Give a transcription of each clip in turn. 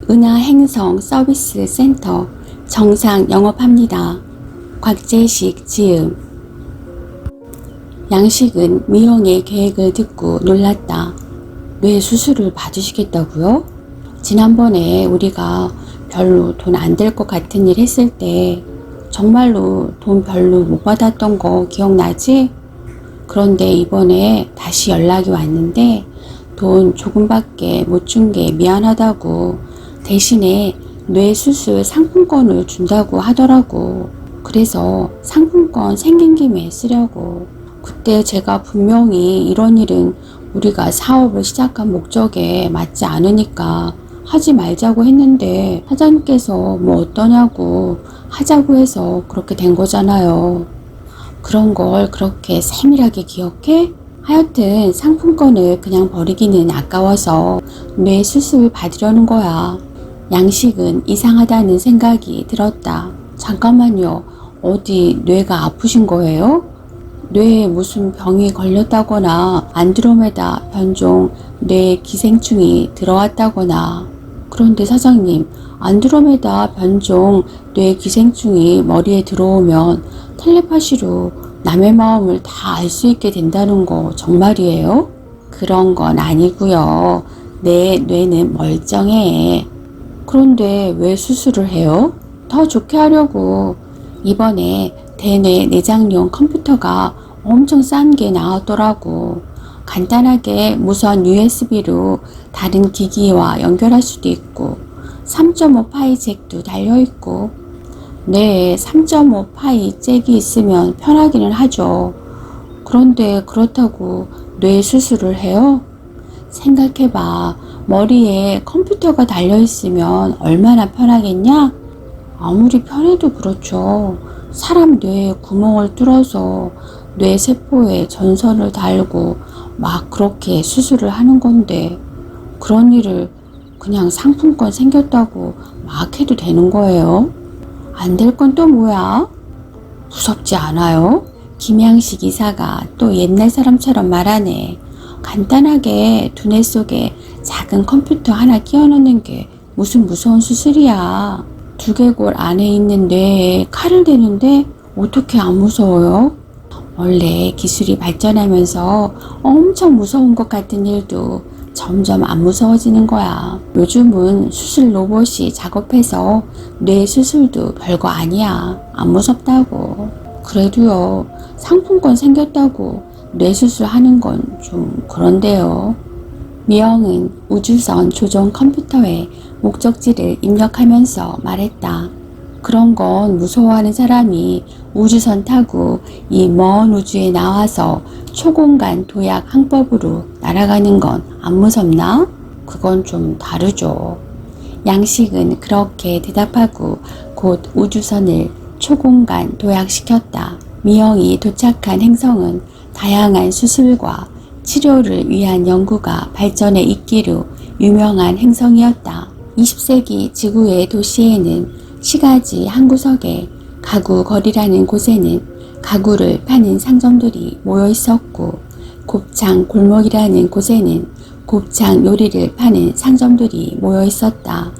은하행성 서비스 센터 정상 영업합니다. 곽재식 지음. 양식은 미영의 계획을 듣고 놀랐다. 뇌 수술을 받으시겠다고요? 지난번에 우리가 별로 돈 안 될 것 같은 일 했을 때 정말로 돈 별로 못 받았던 거 기억나지? 그런데 이번에 다시 연락이 왔는데 돈 조금밖에 못 준 게 미안하다고 대신에 뇌 수술 상품권을 준다고 하더라고. 그래서 상품권 생긴 김에 쓰려고. 그때 제가 분명히 이런 일은 우리가 사업을 시작한 목적에 맞지 않으니까 하지 말자고 했는데 사장님께서 뭐 어떠냐고 하자고 해서 그렇게 된 거잖아요. 그런 걸 그렇게 세밀하게 기억해? 하여튼 상품권을 그냥 버리기는 아까워서 뇌 수술 받으려는 거야. 양식은 이상하다는 생각이 들었다. 잠깐만요. 어디 뇌가 아프신 거예요? 뇌에 무슨 병이 걸렸다거나 안드로메다 변종 뇌 기생충이 들어왔다거나. 그런데 사장님, 안드로메다 변종 뇌 기생충이 머리에 들어오면 텔레파시로 남의 마음을 다 알 수 있게 된다는 거 정말이에요? 그런 건 아니고요. 내 뇌는 멀쩡해. 그런데 왜 수술을 해요? 더 좋게 하려고. 이번에 대뇌 내장용 컴퓨터가 엄청 싼 게 나왔더라고. 간단하게 무선 USB로 다른 기기와 연결할 수도 있고 3.5 파이 잭도 달려있고. 네, 3.5 파이 잭이 있으면 편하기는 하죠. 그런데 그렇다고 뇌 수술을 해요? 생각해봐. 머리에 컴퓨터가 달려있으면 얼마나 편하겠냐? 아무리 편해도 그렇죠. 사람 뇌에 구멍을 뚫어서 뇌세포에 전선을 달고 막 그렇게 수술을 하는 건데 그런 일을 그냥 상품권 생겼다고 막 해도 되는 거예요? 안 될 건 또 뭐야? 무섭지 않아요? 김양식 이사가 또 옛날 사람처럼 말하네. 간단하게 두뇌 속에 작은 컴퓨터 하나 끼워 넣는 게 무슨 무서운 수술이야. 두개골 안에 있는 뇌에 칼을 대는데 어떻게 안 무서워요? 원래 기술이 발전하면서 엄청 무서운 것 같은 일도 점점 안 무서워지는 거야. 요즘은 수술 로봇이 작업해서 뇌 수술도 별거 아니야. 안 무섭다고. 그래도요, 상품권 생겼다고 뇌 수술하는 건 좀 그런데요. 미영은 우주선 조종 컴퓨터에 목적지를 입력하면서 말했다. 그런 건 무서워하는 사람이 우주선 타고 이 먼 우주에 나와서 초공간 도약 항법으로 날아가는 건 안 무섭나? 그건 좀 다르죠. 양식은 그렇게 대답하고 곧 우주선을 초공간 도약시켰다. 미영이 도착한 행성은 다양한 수술과 치료를 위한 연구가 발전해 있기로 유명한 행성이었다. 20세기 지구의 도시에는 시가지 한 구석에 가구 거리라는 곳에는 가구를 파는 상점들이 모여 있었고 곱창 골목이라는 곳에는 곱창 요리를 파는 상점들이 모여 있었다.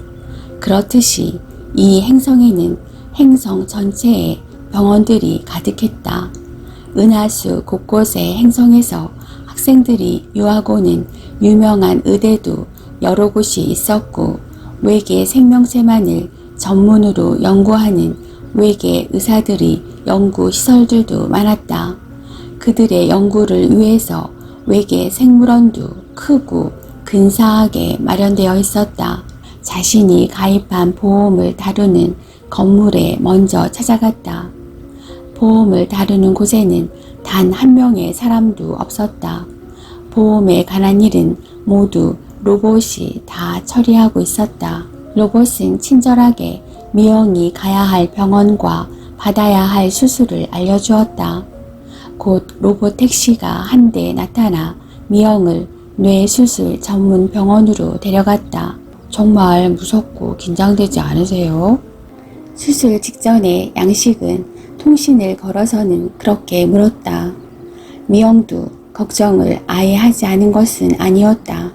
그렇듯이 이 행성에는 행성 전체에 병원들이 가득했다. 은하수 곳곳의 행성에서 학생들이 유학 오는 유명한 의대도 여러 곳이 있었고 외계 생명체만을 전문으로 연구하는 외계 의사들이 연구 시설들도 많았다. 그들의 연구를 위해서 외계 생물원도 크고 근사하게 마련되어 있었다. 자신이 가입한 보험을 다루는 건물에 먼저 찾아갔다. 보험을 다루는 곳에는 단 한 명의 사람도 없었다. 보험에 관한 일은 모두 로봇이 다 처리하고 있었다. 로봇은 친절하게 미영이 가야 할 병원과 받아야 할 수술을 알려주었다. 곧 로봇 택시가 한 대 나타나 미영을 뇌수술 전문 병원으로 데려갔다. 정말 무섭고 긴장되지 않으세요? 수술 직전에 양식은 통신을 걸어서는 그렇게 물었다. 미영도 걱정을 아예 하지 않은 것은 아니었다.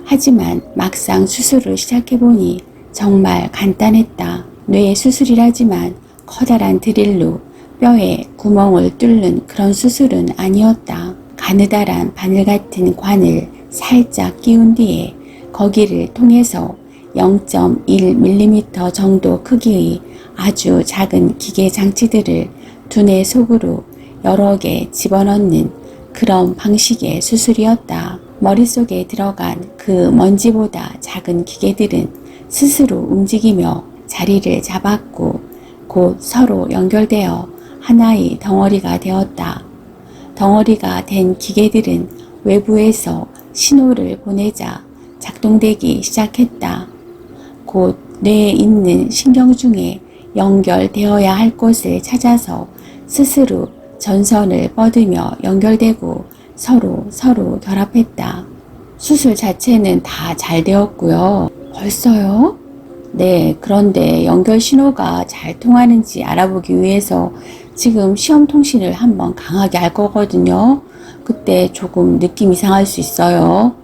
하지만 막상 수술을 시작해보니 정말 간단했다. 뇌 수술이라지만 커다란 드릴로 뼈에 구멍을 뚫는 그런 수술은 아니었다. 가느다란 바늘 같은 관을 살짝 끼운 뒤에 거기를 통해서 0.1mm 정도 크기의 아주 작은 기계 장치들을 두뇌 속으로 여러 개 집어넣는 그런 방식의 수술이었다. 머릿속에 들어간 그 먼지보다 작은 기계들은 스스로 움직이며 자리를 잡았고 곧 서로 연결되어 하나의 덩어리가 되었다. 덩어리가 된 기계들은 외부에서 신호를 보내자 작동되기 시작했다. 곧 뇌에 있는 신경 중에 연결되어야 할 곳을 찾아서 스스로 전선을 뻗으며 연결되고 서로 결합했다. 수술 자체는 다 잘 되었고요. 벌써요? 네, 그런데 연결 신호가 잘 통하는지 알아보기 위해서 지금 시험 통신을 한번 강하게 할 거거든요. 그때 조금 느낌 이상할 수 있어요.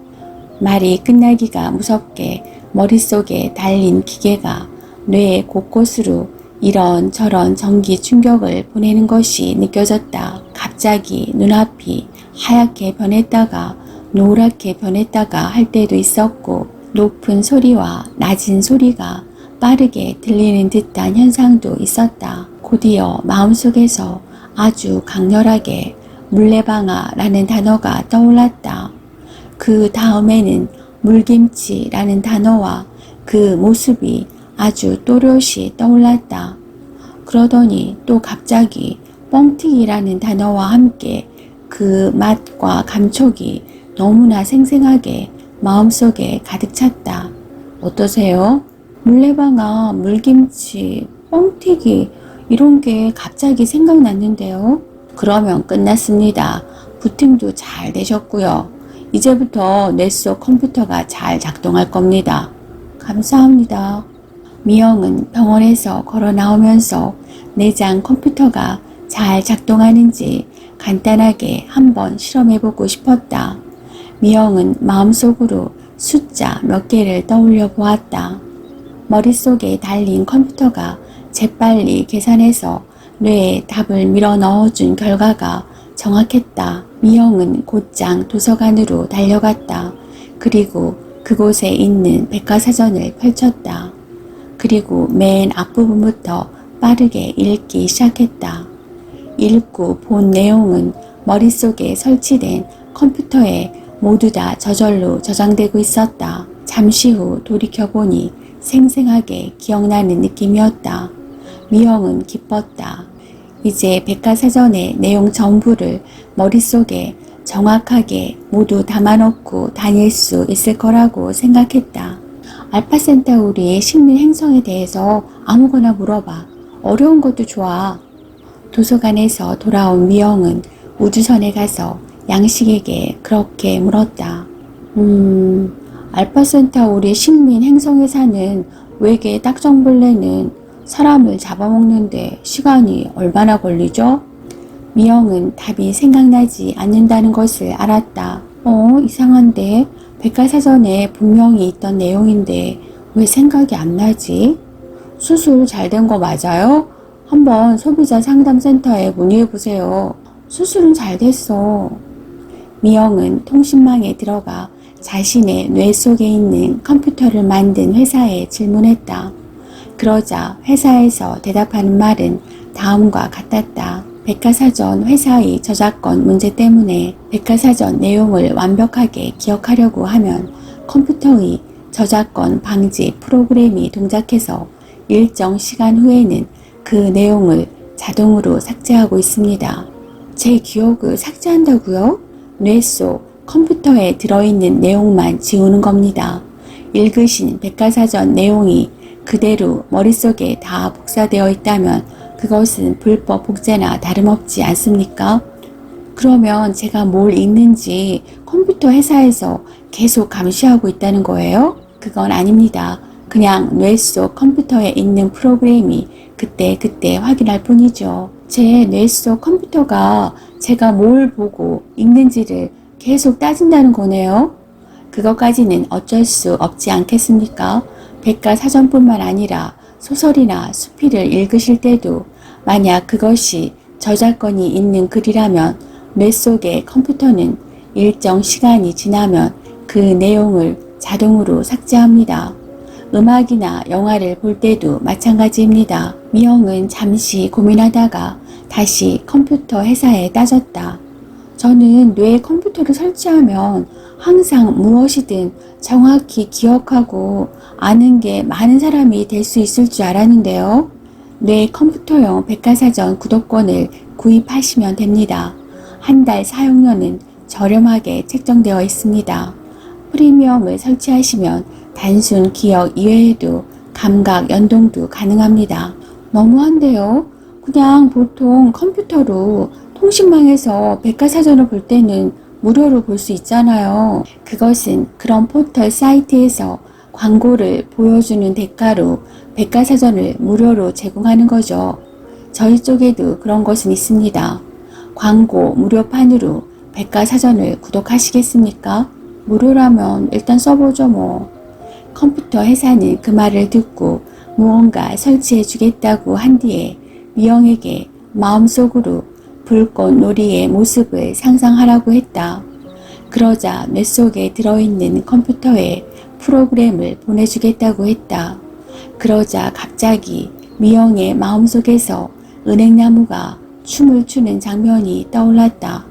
말이 끝나기가 무섭게 머릿속에 달린 기계가 뇌 곳곳으로 이런저런 전기 충격을 보내는 것이 느껴졌다. 갑자기 눈앞이 하얗게 변했다가 노랗게 변했다가 할 때도 있었고 높은 소리와 낮은 소리가 빠르게 들리는 듯한 현상도 있었다. 곧이어 마음속에서 아주 강렬하게 물레방아라는 단어가 떠올랐다. 그 다음에는 물김치라는 단어와 그 모습이 아주 또렷이 떠올랐다. 그러더니 또 갑자기 뻥튀기라는 단어와 함께 그 맛과 감촉이 너무나 생생하게 마음속에 가득 찼다. 어떠세요? 물레방아, 물김치, 뻥튀기 이런 게 갑자기 생각났는데요. 그러면 끝났습니다. 부팅도 잘 되셨고요. 이제부터 뇌 속 컴퓨터가 잘 작동할 겁니다. 감사합니다. 미영은 병원에서 걸어 나오면서 내장 컴퓨터가 잘 작동하는지 간단하게 한번 실험해보고 싶었다. 미영은 마음속으로 숫자 몇 개를 떠올려 보았다. 머릿속에 달린 컴퓨터가 재빨리 계산해서 뇌에 답을 밀어 넣어준 결과가 정확했다. 미영은 곧장 도서관으로 달려갔다. 그리고 그곳에 있는 백과사전을 펼쳤다. 그리고 맨 앞부분부터 빠르게 읽기 시작했다. 읽고 본 내용은 머릿속에 설치된 컴퓨터에 모두 다 저절로 저장되고 있었다. 잠시 후 돌이켜보니 생생하게 기억나는 느낌이었다. 미영은 기뻤다. 이제 백과사전의 내용 전부를 머릿속에 정확하게 모두 담아놓고 다닐 수 있을 거라고 생각했다. 알파센타우리의 식민 행성에 대해서 아무거나 물어봐. 어려운 것도 좋아. 도서관에서 돌아온 미영은 우주선에 가서 양식에게 그렇게 물었다. 알파센타우리 식민 행성에 사는 외계 딱정벌레는 사람을 잡아먹는데 시간이 얼마나 걸리죠? 미영은 답이 생각나지 않는다는 것을 알았다. 이상한데 백과사전에 분명히 있던 내용인데 왜 생각이 안 나지? 수술 잘 된 거 맞아요? 한번 소비자 상담센터에 문의해 보세요. 수술은 잘 됐어. 미영은 통신망에 들어가 자신의 뇌 속에 있는 컴퓨터를 만든 회사에 질문했다. 그러자 회사에서 대답하는 말은 다음과 같았다. 백과사전 회사의 저작권 문제 때문에 백과사전 내용을 완벽하게 기억하려고 하면 컴퓨터의 저작권 방지 프로그램이 동작해서 일정 시간 후에는 그 내용을 자동으로 삭제하고 있습니다. 제 기억을 삭제한다고요? 뇌 속 컴퓨터에 들어있는 내용만 지우는 겁니다. 읽으신 백과사전 내용이 그대로 머릿속에 다 복사되어 있다면 그것은 불법 복제나 다름없지 않습니까? 그러면 제가 뭘 읽는지 컴퓨터 회사에서 계속 감시하고 있다는 거예요? 그건 아닙니다. 그냥 뇌 속 컴퓨터에 있는 프로그램이 그때 확인할 뿐이죠. 제 뇌 속 컴퓨터가 제가 뭘 보고 읽는지를 계속 따진다는 거네요. 그것까지는 어쩔 수 없지 않겠습니까? 백과사전뿐만 아니라 소설이나 수필을 읽으실 때도 만약 그것이 저작권이 있는 글이라면 뇌 속의 컴퓨터는 일정 시간이 지나면 그 내용을 자동으로 삭제합니다. 음악이나 영화를 볼 때도 마찬가지입니다. 미영은 잠시 고민하다가 다시 컴퓨터 회사에 따졌다. 저는 뇌에 컴퓨터를 설치하면 항상 무엇이든 정확히 기억하고 아는 게 많은 사람이 될 수 있을 줄 알았는데요. 뇌 컴퓨터용 백과사전 구독권을 구입하시면 됩니다. 한 달 사용료는 저렴하게 책정되어 있습니다. 프리미엄을 설치하시면 단순 기억 이외에도 감각 연동도 가능합니다. 너무한데요? 그냥 보통 컴퓨터로 통신망에서 백과사전을 볼 때는 무료로 볼 수 있잖아요. 그것은 그런 포털 사이트에서 광고를 보여주는 대가로 백과사전을 무료로 제공하는 거죠. 저희 쪽에도 그런 것은 있습니다. 광고 무료판으로 백과사전을 구독하시겠습니까? 무료라면 일단 써보죠 뭐. 컴퓨터 회사는 그 말을 듣고 무언가 설치해 주겠다고 한 뒤에 미영에게 마음속으로 불꽃놀이의 모습을 상상하라고 했다. 그러자 뇌 속에 들어있는 컴퓨터에 프로그램을 보내주겠다고 했다. 그러자 갑자기 미영의 마음속에서 은행나무가 춤을 추는 장면이 떠올랐다.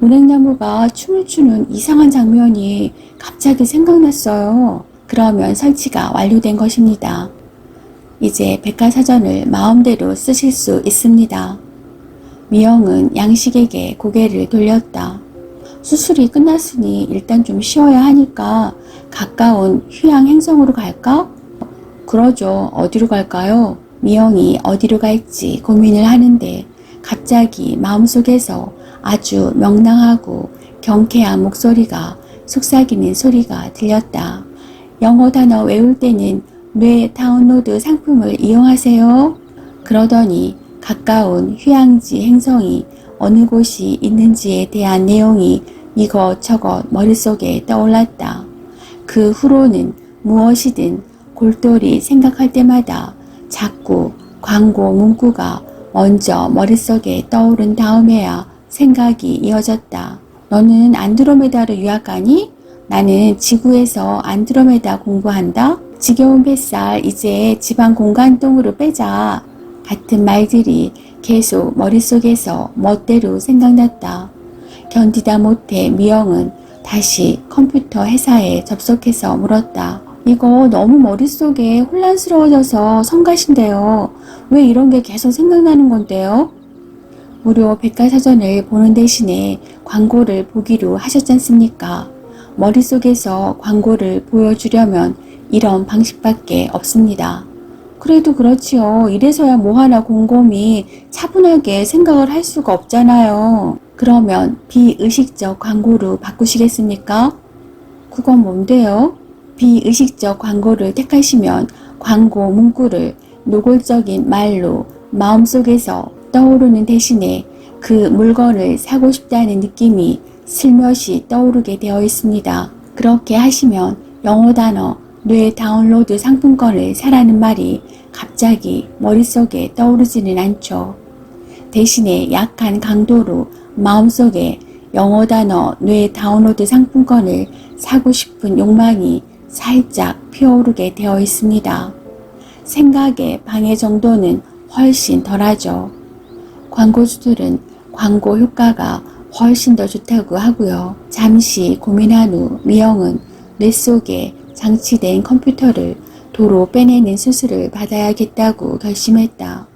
은행나무가 춤을 추는 이상한 장면이 갑자기 생각났어요. 그러면 설치가 완료된 것입니다. 이제 백과사전을 마음대로 쓰실 수 있습니다. 미영은 양식에게 고개를 돌렸다. 수술이 끝났으니 일단 좀 쉬어야 하니까 가까운 휴양 행성으로 갈까? 그러죠. 어디로 갈까요? 미영이 어디로 갈지 고민을 하는데 갑자기 마음속에서 아주 명랑하고 경쾌한 목소리가 속삭이는 소리가 들렸다. 영어 단어 외울 때는 뇌 다운로드 상품을 이용하세요. 그러더니 가까운 휴양지 행성이 어느 곳이 있는지에 대한 내용이 이것저것 머릿속에 떠올랐다. 그 후로는 무엇이든 골똘히 생각할 때마다 자꾸 광고 문구가 먼저 머릿속에 떠오른 다음에야 생각이 이어졌다. 너는 안드로메다로 유학 가니? 나는 지구에서 안드로메다 공부한다. 지겨운 뱃살 이제 지방 공간동으로 빼자. 같은 말들이 계속 머릿속에서 멋대로 생각났다. 견디다 못해 미영은 다시 컴퓨터 회사에 접속해서 물었다. 이거 너무 머릿속에 혼란스러워져서 성가신데요. 왜 이런 게 계속 생각나는 건데요? 무료 백과사전을 보는 대신에 광고를 보기로 하셨지 않습니까? 머릿속에서 광고를 보여주려면 이런 방식밖에 없습니다. 그래도 그렇지요. 이래서야 뭐 하나 곰곰이 차분하게 생각을 할 수가 없잖아요. 그러면 비의식적 광고로 바꾸시겠습니까? 그건 뭔데요? 비의식적 광고를 택하시면 광고 문구를 노골적인 말로 마음속에서 떠오르는 대신에 그 물건을 사고 싶다는 느낌이 슬며시 떠오르게 되어 있습니다. 그렇게 하시면 영어 단어 뇌 다운로드 상품권을 사라는 말이 갑자기 머릿속에 떠오르지는 않죠. 대신에 약한 강도로 마음속에 영어 단어 뇌 다운로드 상품권을 사고 싶은 욕망이 살짝 피어오르게 되어 있습니다. 생각의 방해 정도는 훨씬 덜하죠. 광고주들은 광고 효과가 훨씬 더 좋다고 하고요. 잠시 고민한 후 미영은 뇌 속에 장치된 컴퓨터를 도로 빼내는 수술을 받아야겠다고 결심했다.